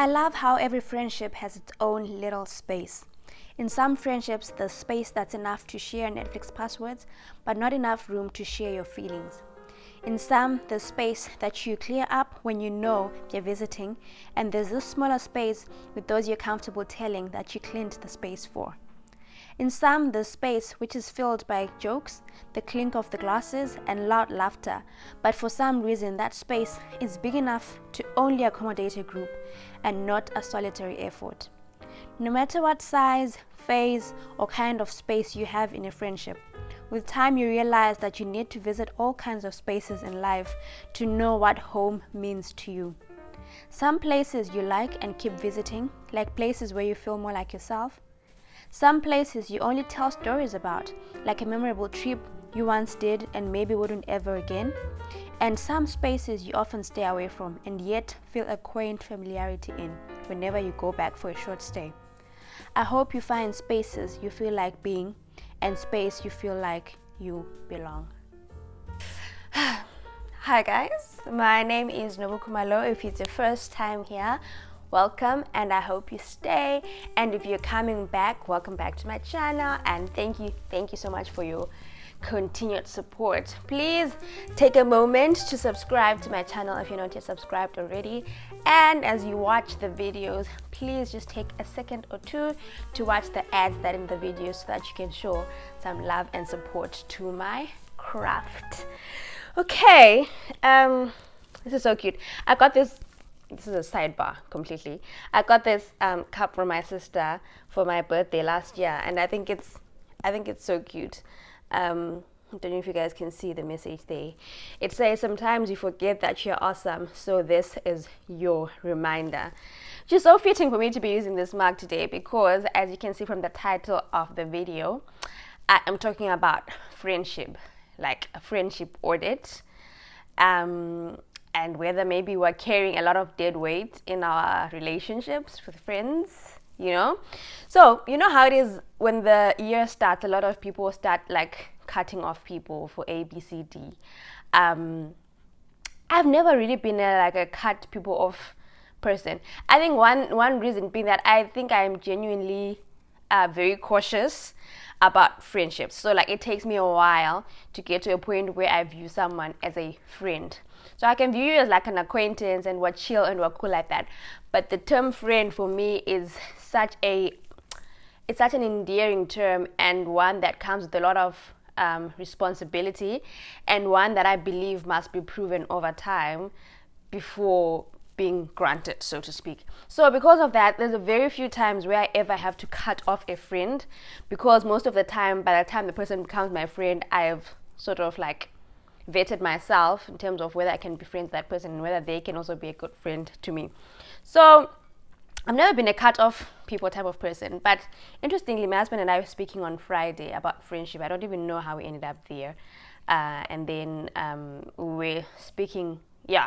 I love how every friendship has its own little space. In some friendships, there's space that's enough to share Netflix passwords, but not enough room to share your feelings. In some, there's space that you clear up when you know they're visiting, and there's this smaller space with those you're comfortable telling that you cleaned the space for. In some, there's space which is filled by jokes, the clink of the glasses, and loud laughter, but for some reason that space is big enough to only accommodate a group and not a solitary effort. No matter what size, phase, or kind of space you have in a friendship, with time you realize that you need to visit all kinds of spaces in life to know what home means to you. Some places you like and keep visiting, like places where you feel more like yourself. Some places you only tell stories about, like a memorable trip you once did and maybe wouldn't ever again. And some spaces you often stay away from and yet feel a quaint familiarity in whenever you go back for a short stay. I hope you find spaces you feel like being and space you feel like you belong. Hi guys, my name is Nobukumalo. If it's your first time here, welcome, and I hope you stay. And if you're coming back, welcome back to my channel, and thank you so much for your continued support. Please take a moment to subscribe to my channel if you're not yet subscribed already, and as you watch the videos, please just take a second or two to watch the ads that are in the video so that you can show some love and support to my craft. Okay, this is so cute. I got this is a sidebar completely. I got this cup from my sister for my birthday last year, and I think it's so cute. I don't know if you guys can see the message there. It says, sometimes you forget that you're awesome, so this is your reminder. Just so fitting for me to be using this mug today because, as you can see from the title of the video, I am talking about friendship, like a friendship audit. And whether maybe we're carrying a lot of dead weight in our relationships with friends, you know. So you know how it is when the year starts, a lot of people start like cutting off people for A, B, C, D. I've never really been a cut people off person. I think one reason being that I think I'm genuinely very cautious about friendships. So like it takes me a while to get to a point where I view someone as a friend. So I can view you as like an acquaintance and we're chill and we're cool like that. But the term friend for me is such an endearing term, and one that comes with a lot of responsibility, and one that I believe must be proven over time before being granted, so to speak. So because of that, there's a very few times where I ever have to cut off a friend, because most of the time, by the time the person becomes my friend, I've sort of like vetted myself in terms of whether I can be friends with that person and whether they can also be a good friend to me. So I've never been a cut off people type of person, but interestingly, my husband and I were speaking on Friday about friendship. I don't even know how we ended up there, and then we were speaking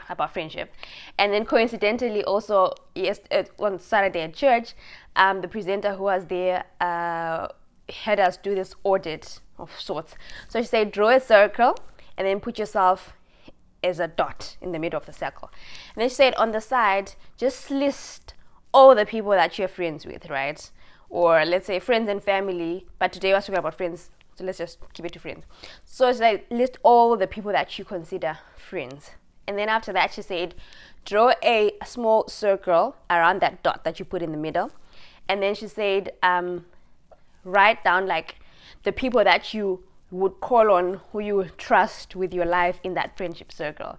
about friendship, and then coincidentally also on Saturday at church, the presenter who was there had us do this audit of sorts. So she said, draw a circle and then put yourself as a dot in the middle of the circle. And then she said, on the side, just list all the people that you're friends with, right? Or let's say friends and family, but today we're talking about friends, so let's just keep it to friends. So she said, list all the people that you consider friends. And then after that, she said, draw a small circle around that dot that you put in the middle. And then she said, write down like the people that you would call on, who you trust with your life in that friendship circle,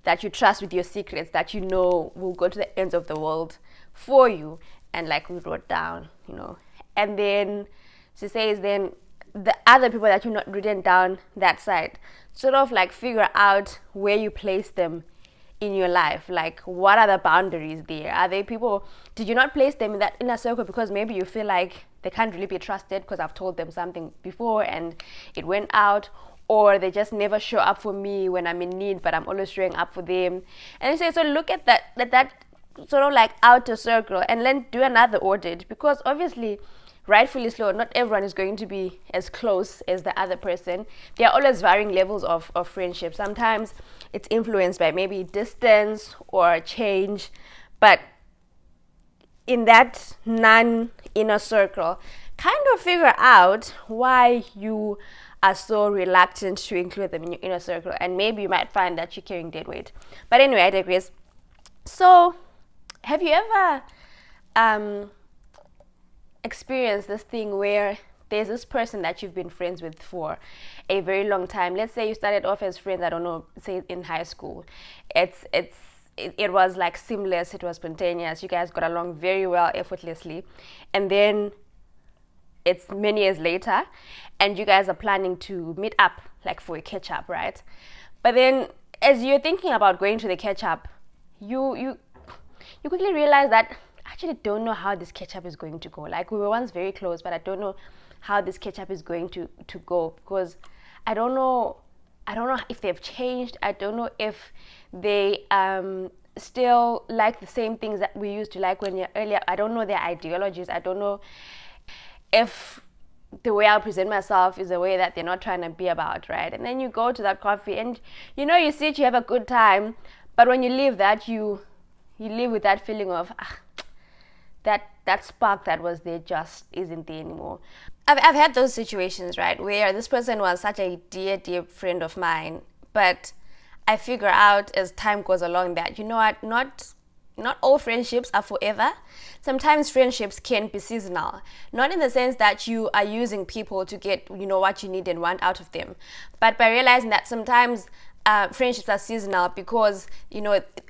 that you trust with your secrets, that you know will go to the ends of the world for you. And like we wrote down, you know. And then she says, then the other people that you've not written down that side, sort of like figure out where you place them in your life. Like, what are the boundaries there? Are they people, did you not place them in that inner circle because maybe you feel like they can't really be trusted because I've told them something before and it went out, or they just never show up for me when I'm in need, but I'm always showing up for them. And they say, so look at that sort of like outer circle and then do another audit, because obviously, rightfully so, not everyone is going to be as close as the other person. There are always varying levels of friendship. Sometimes it's influenced by maybe distance or change, but in that non-inner circle, kind of figure out why you are so reluctant to include them in your inner circle, and maybe you might find that you're carrying dead weight. But anyway, I digress. So, have you ever experienced this thing where there's this person that you've been friends with for a very long time? Let's say you started off as friends, I don't know, say in high school. It was like seamless, it was spontaneous, you guys got along very well, effortlessly, and then it's many years later and you guys are planning to meet up like for a catch up, right? But then as you're thinking about going to the catch up, you quickly realize that I actually don't know how this catch up is going to go. Like, we were once very close, but I don't know how this catch up is going to go, because I don't know if they've changed. I don't know if they still like the same things that we used to like when you're earlier. I don't know their ideologies. I don't know if the way I present myself is the way that they're not trying to be about, right? And then you go to that coffee and you sit, you have a good time, but when you leave that, you live with that feeling of that spark that was there just isn't there anymore. I've had those situations, right, where this person was such a dear friend of mine, but I figure out as time goes along that, you know what, not all friendships are forever. Sometimes friendships can be seasonal, not in the sense that you are using people to get what you need and want out of them, but by realizing that sometimes friendships are seasonal because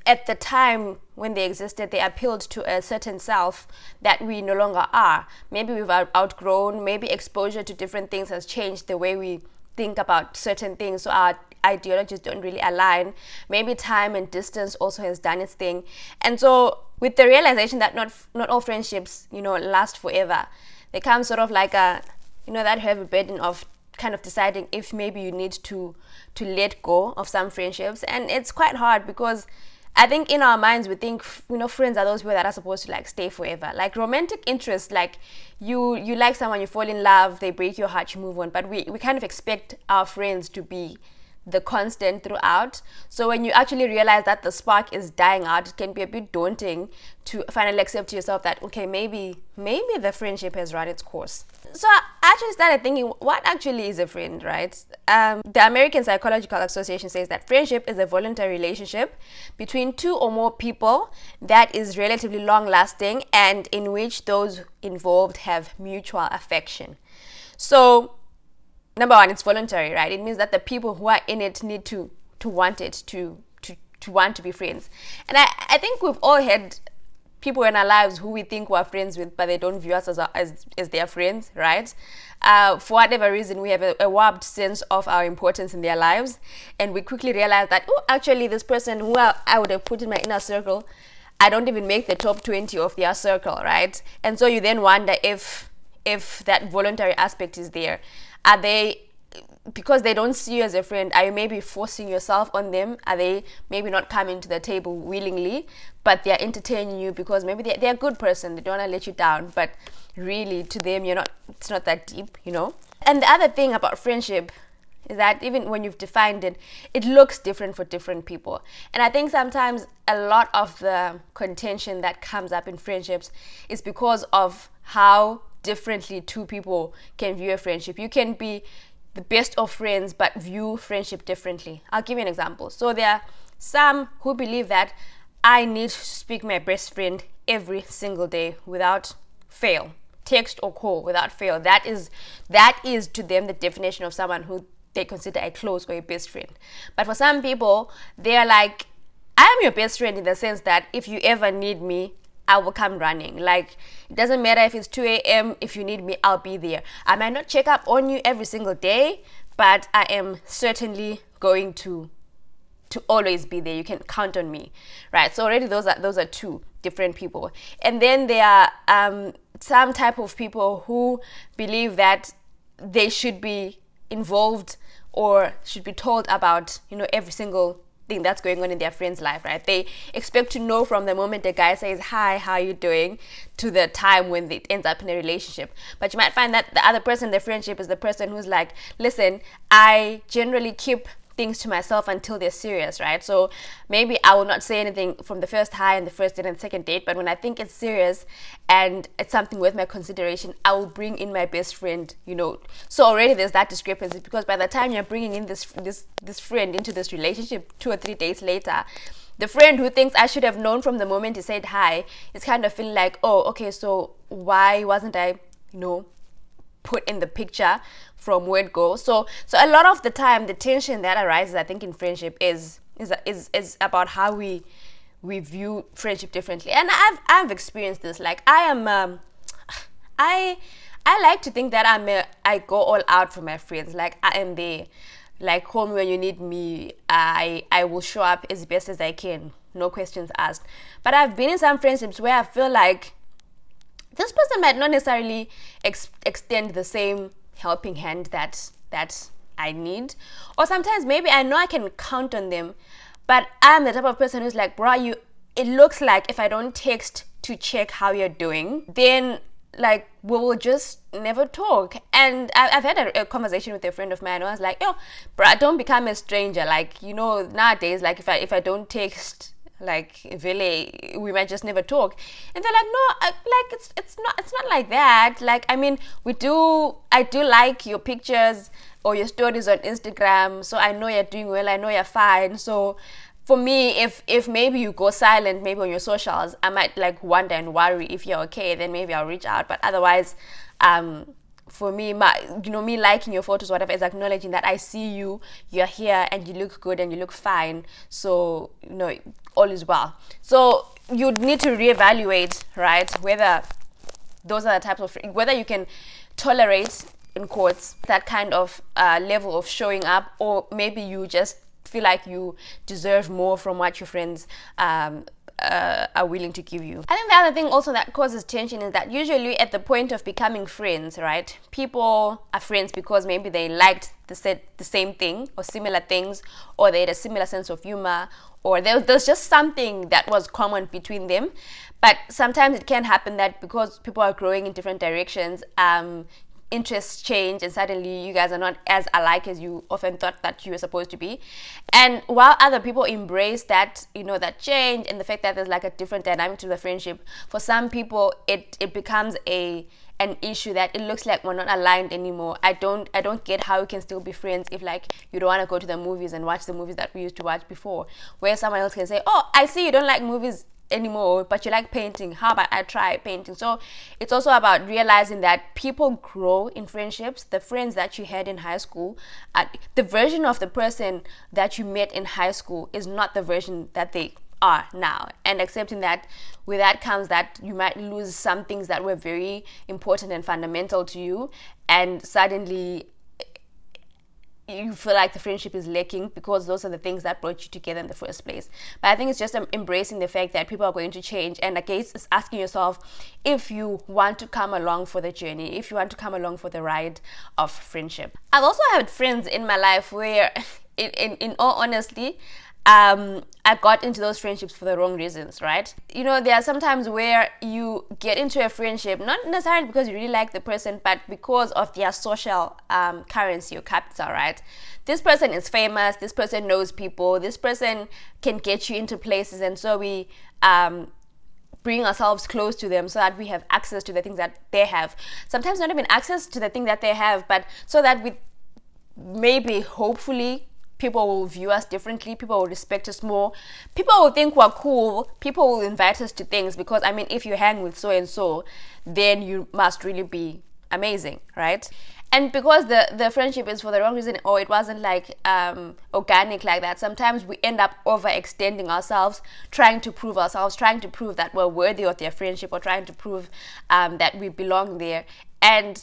at the time when they existed, they appealed to a certain self that we no longer are. Maybe we've outgrown, maybe exposure to different things has changed the way we think about certain things, so our ideologies don't really align. Maybe time and distance also has done its thing. And so with the realization that not all friendships last forever, they come sort of like that heavy burden of kind of deciding if maybe you need to let go of some friendships. And it's quite hard because I think in our minds we think friends are those people that are supposed to like stay forever. Like romantic interest, like you like someone, you fall in love, they break your heart, you move on, but we kind of expect our friends to be the constant throughout. So when you actually realize that the spark is dying out, it can be a bit daunting to finally accept to yourself that, okay, maybe the friendship has run its course. So I actually started thinking, what actually is a friend, right? The American Psychological Association says that friendship is a voluntary relationship between two or more people that is relatively long lasting and in which those involved have mutual affection. So number one, it's voluntary, right? It means that the people who are in it need to want it, to want to be friends. And I think we've all had people in our lives who we think we're friends with, but they don't view us as their friends, right? For whatever reason, we have a warped sense of our importance in their lives, and we quickly realize that, actually, this person who I would have put in my inner circle, I don't even make the top 20 of their circle, right? And so you then wonder if that voluntary aspect is there. Are they, because they don't see you as a friend, are you maybe forcing yourself on them? Are they maybe not coming to the table willingly, but they're entertaining you because maybe they're a good person, they don't want to let you down, but really to them it's not that deep, And the other thing about friendship is that even when you've defined it, it looks different for different people. And I think sometimes a lot of the contention that comes up in friendships is because of how differently two people can view a friendship. You can be the best of friends but view friendship differently. I'll give you an example. So there are some who believe that I need to speak to my best friend every single day without fail, text or call without fail. That is to them the definition of someone who they consider a close or a best friend. But for some people, they're like, I am your best friend in the sense that if you ever need me, I will come running. Like, it doesn't matter if it's 2 a.m. If you need me, I'll be there. I might not check up on you every single day, but I am certainly going to always be there. You can count on me, right? So already those are two different people. And then there are some type of people who believe that they should be involved or should be told about every single thing that's going on in their friend's life, right? They expect to know from the moment the guy says, hi, how are you doing, to the time when it ends up in a relationship. But you might find that the other person in the friendship is the person who's like, listen, I generally keep things to myself until they're serious, right? So maybe I will not say anything from the first high and the first date and second date, but when I think it's serious and it's something worth my consideration, I will bring in my best friend, So already there's that discrepancy, because by the time you're bringing in this friend into this relationship 2 or 3 days later, the friend who thinks I should have known from the moment he said hi is kind of feeling like, oh, okay, so why wasn't I, put in the picture from word go? So a lot of the time, the tension that arises, I think, in friendship is about how we view friendship differently. And I've experienced this. Like, I like to think that I go all out for my friends. Like, I am there. Like, call me when you need me. I will show up as best as I can. No questions asked. But I've been in some friendships where I feel like this person might not necessarily extend the same helping hand that I need. Or sometimes maybe I know I can count on them, but I'm the type of person who's like, bro, it looks like if I don't text to check how you're doing, then like we will just never talk. And I've had a conversation with a friend of mine who was like, yo, bro, don't become a stranger. Like, nowadays, like if I don't text, like, really, we might just never talk. And they're like, no, like it's not like that. Like, I mean, I do like your pictures or your stories on Instagram, so I know you're doing well, I know you're fine. So for me, if maybe you go silent, maybe on your socials, I might like wonder and worry if you're okay, then maybe I'll reach out. But otherwise, for me, me liking your photos, whatever, is acknowledging that I see you, you're here, and you look good and you look fine. So, all is well. So you need to reevaluate, right, whether those are the types of, whether you can tolerate, in quotes, that kind of level of showing up, or maybe you just feel like you deserve more from what your friends are willing to give you. I think the other thing also that causes tension is that usually at the point of becoming friends, right, people are friends because maybe they liked the same thing or similar things, or they had a similar sense of humor, or there's just something that was common between them. But sometimes it can happen that because people are growing in different directions, interests change, and suddenly you guys are not as alike as you often thought that you were supposed to be. And while other people embrace that, that change and the fact that there's like a different dynamic to the friendship, for some people it becomes an issue that it looks like we're not aligned anymore. I don't get how we can still be friends if like you don't want to go to the movies and watch the movies that we used to watch before, where someone else can say, oh, I see you don't like movies anymore, but you like painting, how about I try painting? So it's also about realizing that people grow in friendships. The friends that you had in high school, the version of the person that you met in high school is not the version that they are now, and accepting that with that comes that you might lose some things that were very important and fundamental to you, and suddenly you feel like the friendship is lacking because those are the things that brought you together in the first place. But I think it's just embracing the fact that people are going to change, and again, it's asking yourself if you want to come along for the journey, if you want to come along for the ride of friendship. I've also had friends in my life where, in all honesty, I got into those friendships for the wrong reasons, right? There are some times where you get into a friendship, not necessarily because you really like the person, but because of their social currency or capital, right? This person is famous, this person knows people, this person can get you into places, and so we bring ourselves close to them so that we have access to the things that they have. Sometimes not even access to the thing that they have, but so that we maybe, hopefully, people will view us differently, people will respect us more, people will think we're cool, people will invite us to things because, I mean, if you hang with so and so, then you must really be amazing, right? And because the friendship is for the wrong reason, or it wasn't like organic like that, sometimes we end up overextending ourselves, trying to prove that we're worthy of their friendship, or trying to prove that we belong there. And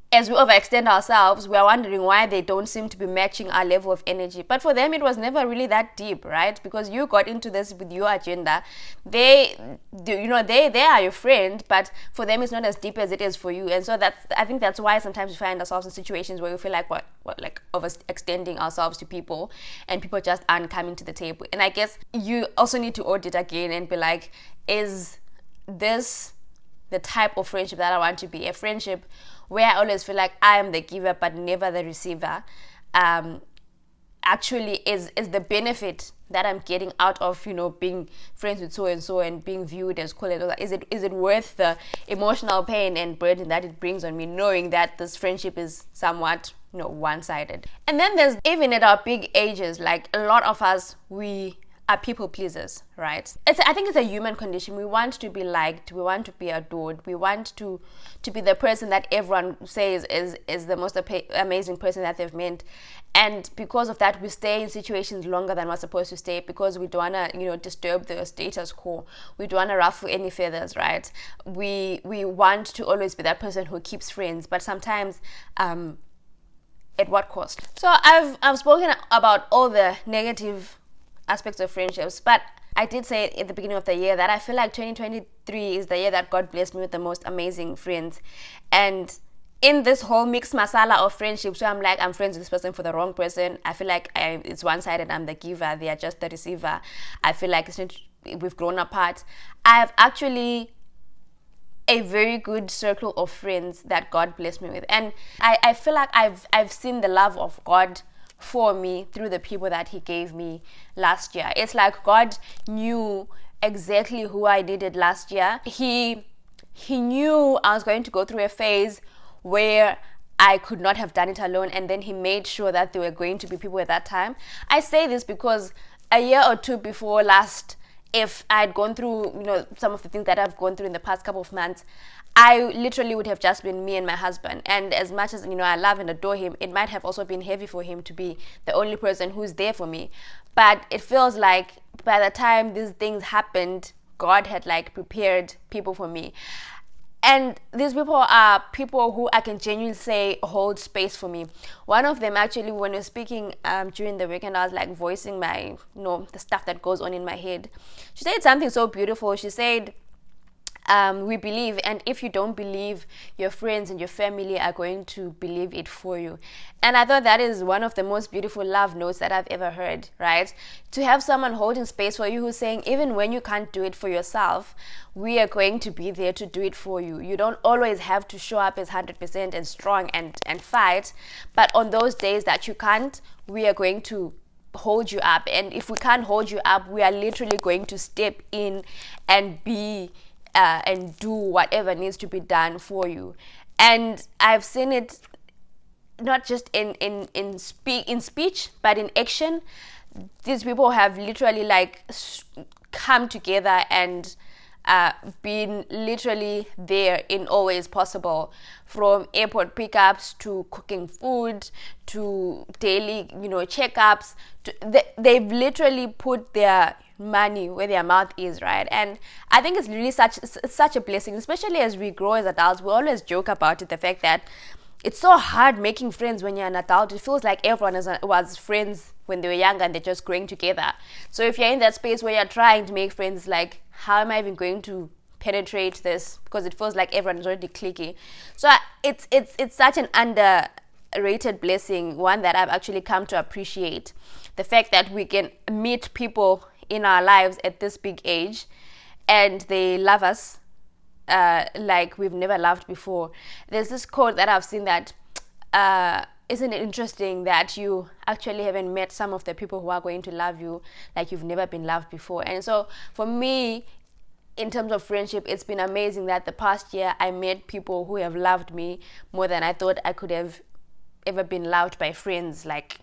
as we overextend ourselves, we are wondering why they don't seem to be matching our level of energy. But for them, it was never really that deep, right? Because you got into this with your agenda. They are your friend, but for them, it's not as deep as it is for you. And so I think that's why sometimes we find ourselves in situations where we feel like we're like overextending ourselves to people, and people just aren't coming to the table. And I guess you also need to audit again and be like, is this the type of friendship that I want to be? A friendship where I always feel like I am the giver but never the receiver. I actually is the benefit that I'm getting out of, being friends with so and so and being viewed as cool? Is it worth the emotional pain and burden that it brings on me, knowing that this friendship is somewhat one-sided? And then there's, even at our big ages, like a lot of us, we are people pleasers, right? I think it's a human condition. We want to be liked, we want to be adored, we want to be the person that everyone says is the most amazing person that they've met. And because of that, we stay in situations longer than we're supposed to stay, because we don't want to disturb the status quo. We don't want to ruffle any feathers, right? We want to always be that person who keeps friends, but sometimes at what cost? So I've spoken about all the negative aspects of friendships, but I did say at the beginning of the year that I feel like 2023 is the year that God blessed me with the most amazing friends. And in this whole mixed masala of friendships, where I'm like, I'm friends with this person for the wrong person, I feel like it's one-sided, I'm the giver, they are just the receiver, I feel like we've grown apart. I have actually a very good circle of friends that God blessed me with, and I feel like I've seen the love of God for me through the people that he gave me last year. It's like God knew exactly who I needed last year. He knew I was going to go through a phase where I could not have done it alone, and then he made sure that there were going to be people at that time. I say this because a year or two before last, if I had gone through some of the things that I've gone through in the past couple of months, I literally would have just been me and my husband. And as much as I love and adore him, it might have also been heavy for him to be the only person who's there for me. But it feels like by the time these things happened, God had prepared people for me. And these people are people who I can genuinely say hold space for me. One of them, actually, when we were speaking during the weekend, I was voicing my, the stuff that goes on in my head. She said something so beautiful. She said, we believe, and if you don't believe, your friends and your family are going to believe it for you. And I thought that is one of the most beautiful love notes that I've ever heard, right? To have someone holding space for you who's saying, even when you can't do it for yourself, we are going to be there to do it for you. You don't always have to show up as 100% and strong and fight, but on those days that you can't, we are going to hold you up. And if we can't hold you up, we are literally going to step in and be and do whatever needs to be done for you. And I've seen it not just in speech, but in action. These people have literally come together and been literally there in all ways possible, from airport pickups to cooking food to daily checkups. They've literally put their money where their mouth is, right? And I think it's really such a blessing, especially as we grow as adults. We always joke about it, the fact that it's so hard making friends when you're an adult. It feels like everyone was friends when they were younger and they're just growing together. So if you're in that space where you're trying to make friends, how am I even going to penetrate this? Because it feels like everyone is already cliquey. So it's such an underrated blessing, one that I've actually come to appreciate. The fact that we can meet people in our lives at this big age and they love us like we've never loved before. There's this quote that I've seen that isn't it interesting that you actually haven't met some of the people who are going to love you like you've never been loved before. And so for me, in terms of friendship, it's been amazing that the past year I met people who have loved me more than I thought I could have ever been loved by friends at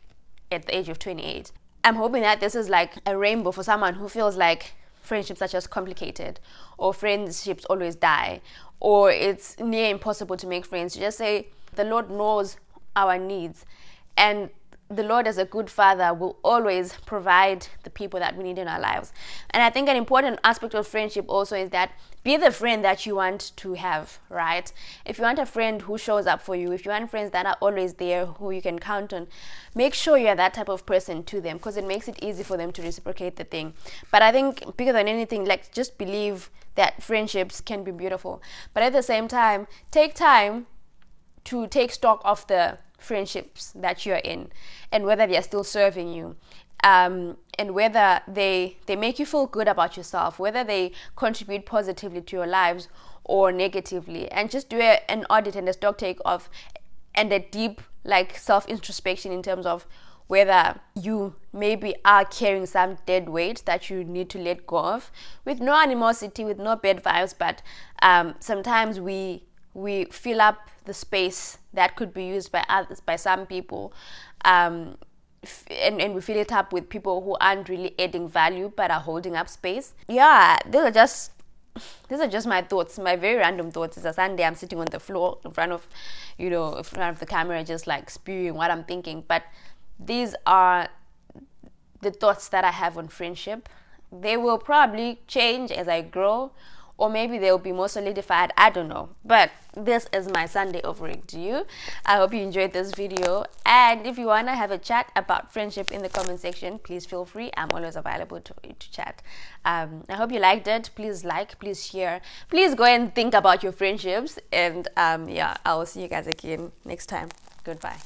the age of 28. I'm hoping that this is a rainbow for someone who feels like friendships are just complicated, or friendships always die, or it's near impossible to make friends. You just say, the Lord knows our needs, and the Lord, as a good father, will always provide the people that we need in our lives. And I think an important aspect of friendship also is that be the friend that you want to have, right? If you want a friend who shows up for you, if you want friends that are always there, who you can count on, make sure you're that type of person to them, because it makes it easy for them to reciprocate the thing. But I think bigger than anything, just believe that friendships can be beautiful. But at the same time, take time to take stock of the friendships that you're in and whether they're still serving you, and whether they make you feel good about yourself, whether they contribute positively to your lives or negatively. And just do an audit and a stock take of, and a deep self-introspection in terms of whether you maybe are carrying some dead weight that you need to let go of, with no animosity, with no bad vibes, but sometimes we fill up the space that could be used by others, by some people, and we fill it up with people who aren't really adding value but are holding up space. Yeah, these are just my thoughts, my very random thoughts. It's a Sunday, I'm sitting on the floor in front of the camera, just like spewing what I'm thinking. But these are the thoughts that I have on friendship. They will probably change as I grow, or maybe they'll be more solidified, I don't know. But this is my Sunday offering to you. I hope you enjoyed this video, and if you want to have a chat about friendship in the comment section, please feel free. I'm always available to chat. I hope you liked it. Please like, please share, please go and think about your friendships, and yeah, I will see you guys again next time. Goodbye.